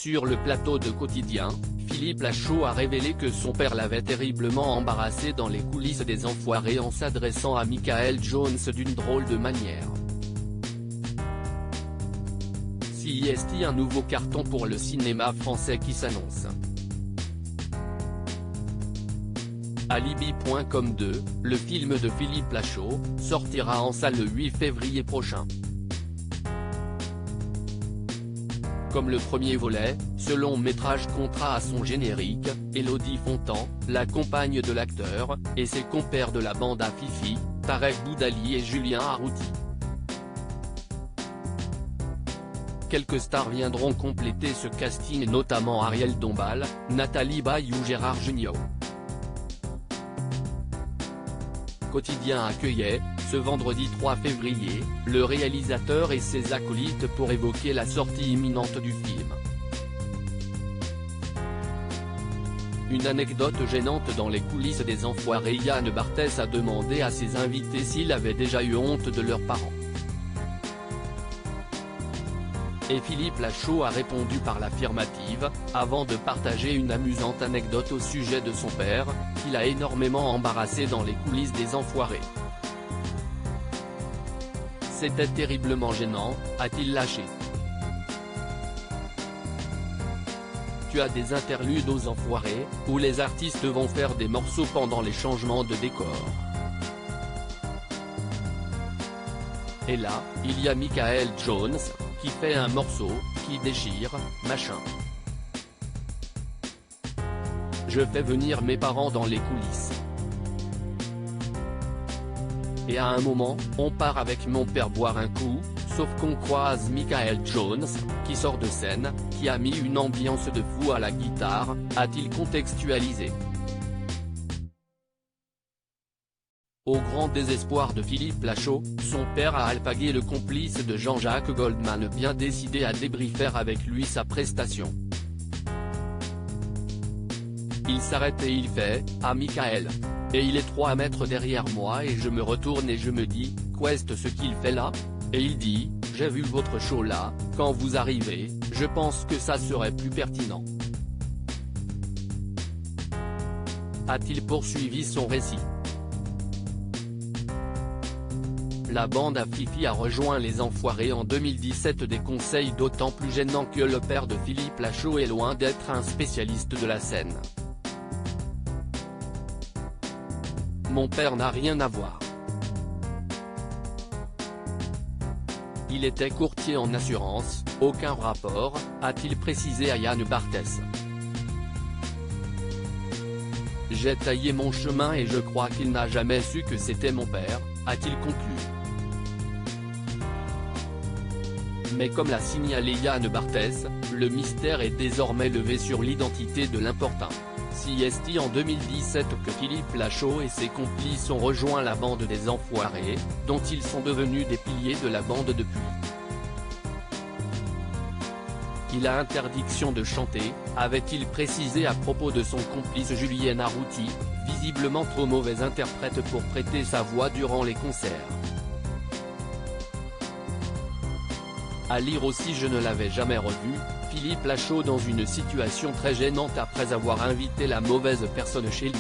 Sur le plateau de Quotidien, Philippe Lachaud a révélé que son père l'avait terriblement embarrassé dans les coulisses des Enfoirés en s'adressant à Michael Jones d'une drôle de manière. CIST, un nouveau carton pour le cinéma français qui s'annonce. Alibi.com 2, le film de Philippe Lachaud, sortira en salle le 8 février prochain. Comme le premier volet, ce long métrage comptera à son générique, Élodie Fontan, la compagne de l'acteur, et ses compères de la bande à Fifi, Tarek Boudali et Julien Arrouti. Quelques stars viendront compléter ce casting, notamment Ariel Dombal, Nathalie Baye ou Gérard Jugnot. Quotidien accueillait, ce vendredi 3 février, le réalisateur et ses acolytes pour évoquer la sortie imminente du film. Une anecdote gênante dans les coulisses des Enfoirés. Yann Barthès a demandé à ses invités s'ils avaient déjà eu honte de leurs parents. Et Philippe Lachaud a répondu par l'affirmative, avant de partager une amusante anecdote au sujet de son père, qu'il a énormément embarrassé dans les coulisses des Enfoirés. C'était terriblement gênant, a-t-il lâché. Tu as des interludes aux Enfoirés, où les artistes vont faire des morceaux pendant les changements de décor. Et là, il y a Michael Jones, qui fait un morceau, qui déchire, machin. Je fais venir mes parents dans les coulisses. Et à un moment, on part avec mon père boire un coup, sauf qu'on croise Michael Jones, qui sort de scène, qui a mis une ambiance de fou à la guitare, a-t-il contextualisé. Au grand désespoir de Philippe Lachaud, son père a alpagué le complice de Jean-Jacques Goldman, bien décidé à débriefer avec lui sa prestation. Il s'arrête et il fait « Ah Michael !» Et il est 3 mètres derrière moi et je me retourne et je me dis « Qu'est-ce ce qu'il fait là ?» Et il dit « J'ai vu votre show là, quand vous arrivez, je pense que ça serait plus pertinent. » A-t-il poursuivi son récit. La bande à Fifi a rejoint les Enfoirés en 2017, des conseils d'autant plus gênants que le père de Philippe Lachaud est loin d'être un spécialiste de la scène. Mon père n'a rien à voir. Il était courtier en assurance, aucun rapport, a-t-il précisé à Yann Barthès. J'ai taillé mon chemin et je crois qu'il n'a jamais su que c'était mon père, a-t-il conclu. Mais comme l'a signalé Yann Barthès, le mystère est désormais levé sur l'identité de l'importun. CIST en 2017 que Philippe Lachaud et ses complices ont rejoint la bande des Enfoirés, dont ils sont devenus des piliers de la bande depuis. Il a interdiction de chanter, avait-il précisé à propos de son complice Julien Arrouti, visiblement trop mauvais interprète pour prêter sa voix durant les concerts. À lire aussi, je ne l'avais jamais revu, Philippe Lachaud dans une situation très gênante après avoir invité la mauvaise personne chez lui.